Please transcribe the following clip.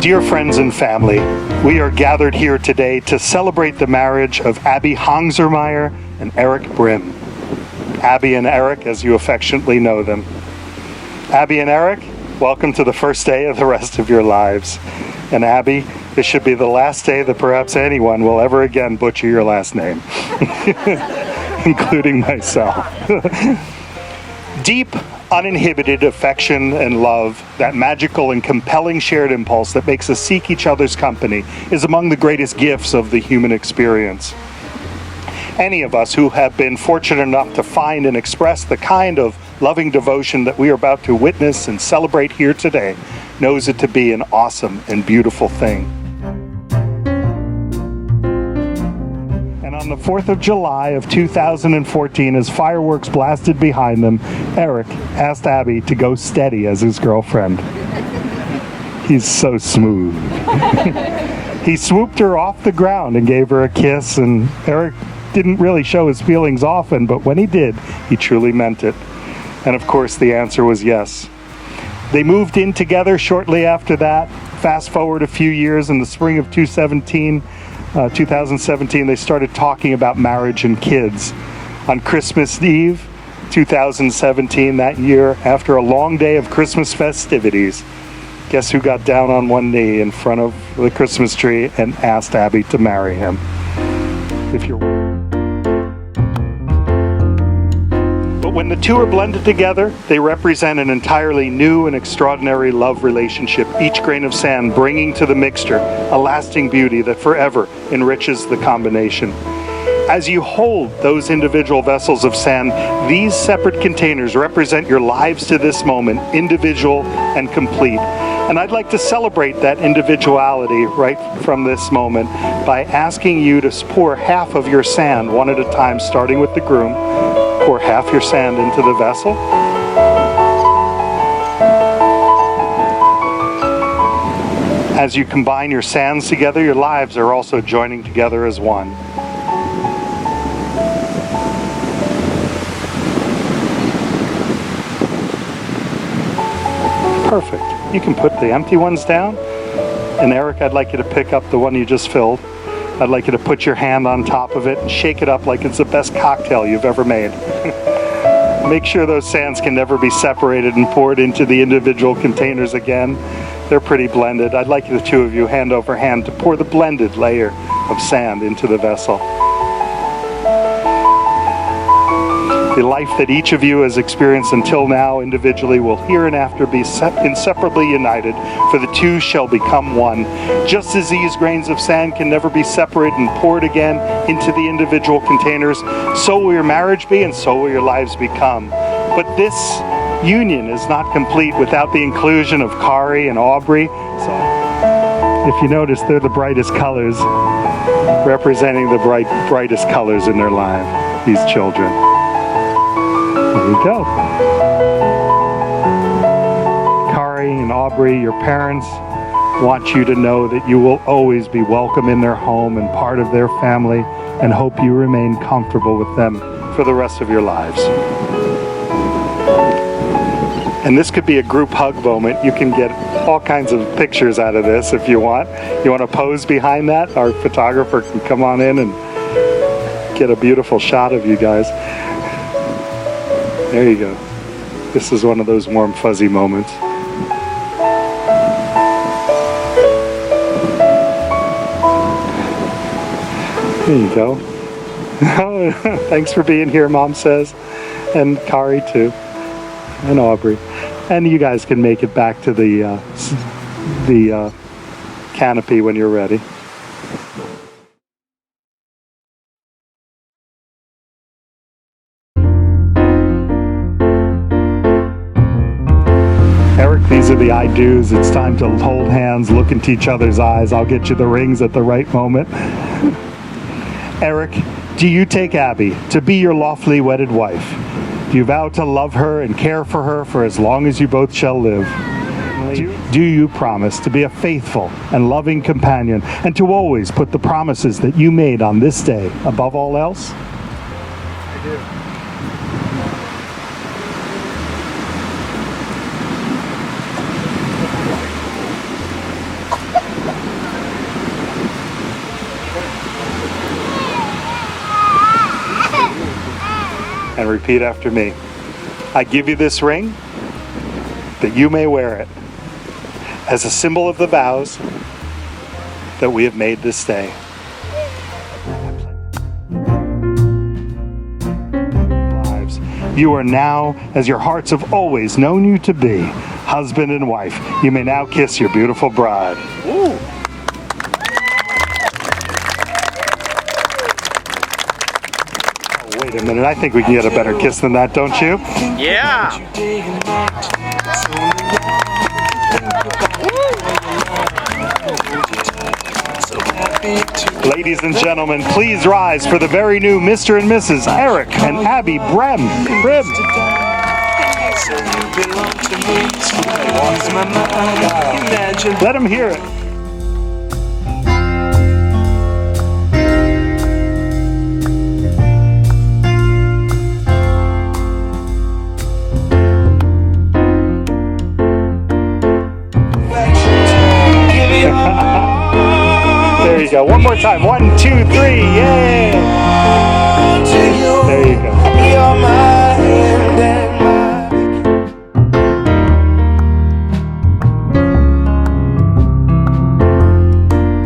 Dear friends and family, we are gathered here today to celebrate the marriage of Abby Hongsermeyer and Eric Brim. Abby and Eric, as you affectionately know them. Abby and Eric, welcome to the first day of the rest of your lives. And Abby, this should be the last day that perhaps anyone will ever again butcher your last name, including myself. Deep, uninhibited affection and love, that magical and compelling shared impulse that makes us seek each other's company, is among the greatest gifts of the human experience. Any of us who have been fortunate enough to find and express the kind of loving devotion that we are about to witness and celebrate here today knows it to be an awesome and beautiful thing. On the 4th of July of 2014, as fireworks blasted behind them, Eric asked Abby to go steady as his girlfriend. He's so smooth. He swooped her off the ground and gave her a kiss, and Eric didn't really show his feelings often, but when he did, he truly meant it. And of course, the answer was yes. They moved in together shortly after that. Fast forward a few years, in the spring of 2017, they started talking about marriage and kids. On Christmas Eve, 2017, that year, after a long day of Christmas festivities, guess who got down on one knee in front of the Christmas tree and asked Abby to marry him? But when the two are blended together, they represent an entirely new and extraordinary love relationship, each grain of sand bringing to the mixture a lasting beauty that forever enriches the combination. As you hold those individual vessels of sand, these separate containers represent your lives to this moment, individual and complete. And I'd like to celebrate that individuality right from this moment by asking you to pour half of your sand one at a time, starting with the groom. Pour half your sand into the vessel. As you combine your sands together, your lives are also joining together as one. Perfect. You can put the empty ones down. And Eric, I'd like you to pick up the one you just filled. I'd like you to put your hand on top of it and shake it up like it's the best cocktail you've ever made. Make sure those sands can never be separated and poured into the individual containers again. They're pretty blended. I'd like the two of you, hand over hand, to pour the blended layer of sand into the vessel. The life that each of you has experienced until now individually will hereinafter be inseparably united, for the two shall become one. Just as these grains of sand can never be separated and poured again into the individual containers, so will your marriage be and so will your lives become. But this union is not complete without the inclusion of Kari and Aubrey. So if you notice, they're the brightest colors, representing the brightest colors in their life, these children. There you go. Kari and Aubrey, your parents want you to know that you will always be welcome in their home and part of their family, and hope you remain comfortable with them for the rest of your lives. And this could be a group hug moment. You can get all kinds of pictures out of this if you want. You want to pose behind that? Our photographer can come on in and get a beautiful shot of you guys. There you go. This is one of those warm, fuzzy moments. There you go. Thanks for being here, Mom says. And Kari, too. And Aubrey. And you guys can make it back to the canopy when you're ready. These are the I do's. It's time to hold hands, look into each other's eyes. I'll get you the rings at the right moment. Eric, do you take Abby to be your lawfully wedded wife? Do you vow to love her and care for her for as long as you both shall live? Do you promise to be a faithful and loving companion and to always put the promises that you made on this day above all else? I do. and repeat after me. I give you this ring that you may wear it as a symbol of the vows that we have made this day. Lives, you are now, as your hearts have always known you to be, husband and wife. You may now kiss your beautiful bride. Ooh. Wait a minute, I think we can get a better kiss than that, don't you? Yeah! Ladies and gentlemen, please rise for the very new Mr. and Mrs. Eric and Abby Brim. Let them hear it. There you go. One more time. 1, 2, 3. Yay!